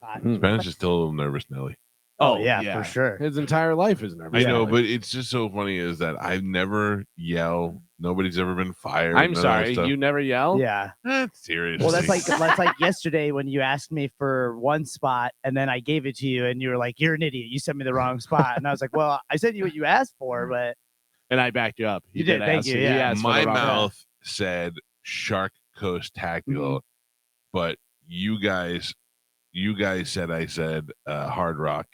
Spanish is still a little nervous, Nelly. Oh yeah, for sure. His entire life is nervous. I know, but it's just so funny is that I've never yelled. Nobody's ever been fired. I'm sorry, you never yell? Yeah. Seriously. Well, that's like yesterday when you asked me for one spot and then I gave it to you and you were like, "You're an idiot. You sent me the wrong spot." And I was like, "Well, I sent you what you asked for, but." And I backed you up. You did. Thank you. Yeah. My mouth said Shark Coast Tactical, but you guys said I said Hard Rock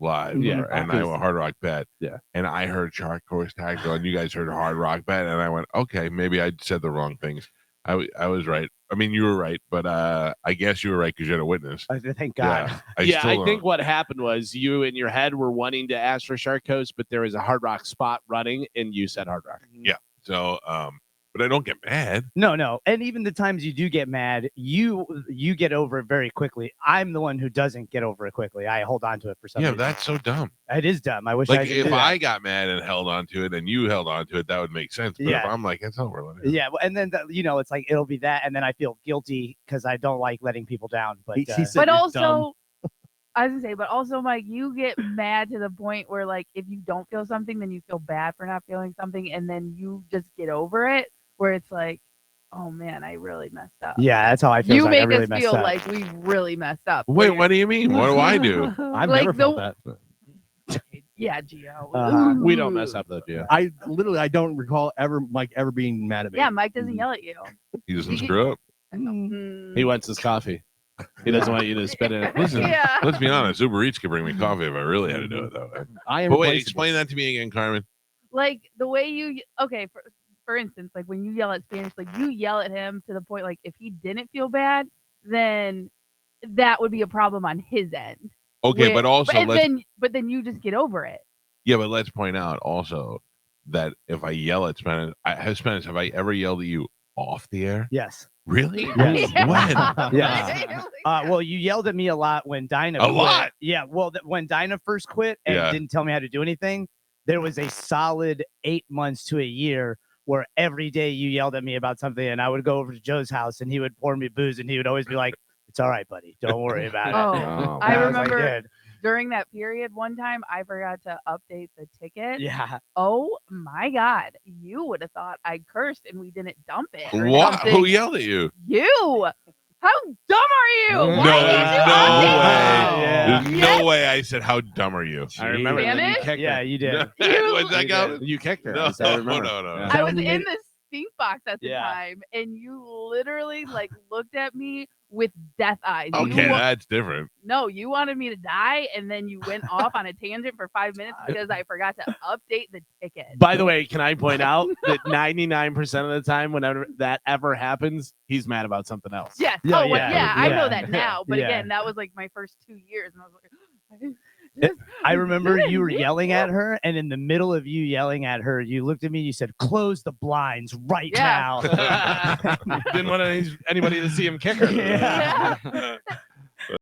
Live, and I went Hard Rock Bet, and I heard Shark Coast Tactical, and you guys heard Hard Rock Bet, and I went, okay, maybe I said the wrong things. I was right. I mean, you were right, but I guess you were right because you had a witness. Thank God. I think what happened was you in your head were wanting to ask for Shark Coast, but there was a Hard Rock spot running, and you said Hard Rock. Yeah. So, but I don't get mad. No. And even the times you do get mad, you get over it very quickly. I'm the one who doesn't get over it quickly. I hold on to it for some reason. Yeah, that's so dumb. It is dumb. I wish like I could if do that. I got mad and held on to it and you held on to it, that would make sense. But if I'm like, it's over. Yeah, and then it's like it'll be that, and then I feel guilty because I don't like letting people down. But also, I was gonna say, but also, Mike, you get mad to the point where, like, if you don't feel something, then you feel bad for not feeling something, and then you just get over it. Where it's like, oh man, I really messed up. Yeah, that's how I feel. You make I really us feel like we really messed up. Wait, what do you mean? What do I do? I've never felt that. Yeah, Gio. We don't mess up though, Gio. I don't recall Mike ever being mad at me. Yeah, Mike doesn't yell at you. He doesn't screw up. He wants his coffee. He doesn't want you to spit in it. Listen, let's be honest. Uber Eats could bring me coffee if I really had to do it that way. But wait, explain that to me again, Carmen. Like the way you for instance, like when you yell at Spanish, like you yell at him to the point, like if he didn't feel bad, then that would be a problem on his end. Okay, but also but then you just get over it. Yeah, but let's point out also that if I yell at Spanish, have I ever yelled at you off the air? Yes. Really? Yes. When? Yeah. Well, you yelled at me a lot when Dinah quit. Lot? Yeah. Well, when Dinah first quit and didn't tell me how to do anything, there was a solid 8 months to a year where every day you yelled at me about something, and I would go over to Joe's house and he would pour me booze and he would always be like, "It's all right, buddy. Don't worry about it." I remember during that period, one time I forgot to update the ticket. Yeah. Oh my God. You would have thought I cursed and we didn't dump it. What? Who yelled at you? You. How dumb are you? No, Why there's no way I said, how dumb are you? I remember that you Spanish? kicked Yeah, her. you did. What's that go? You kicked her. No, I remember. no. I was in the stink box at the time, and you literally like looked at me with death eyes. Okay, that's different. No, you wanted me to die, and then you went off on a tangent for 5 minutes because I forgot to update the ticket. By the way, can I point out that 99% of the time, whenever that ever happens, he's mad about something else. Yes. I know that now. But again, that was like my first 2 years, and I was like. I remember you were yelling at her, and in the middle of you yelling at her, you looked at me and you said, "Close the blinds right now." Didn't want anybody to see him kick her. Yeah.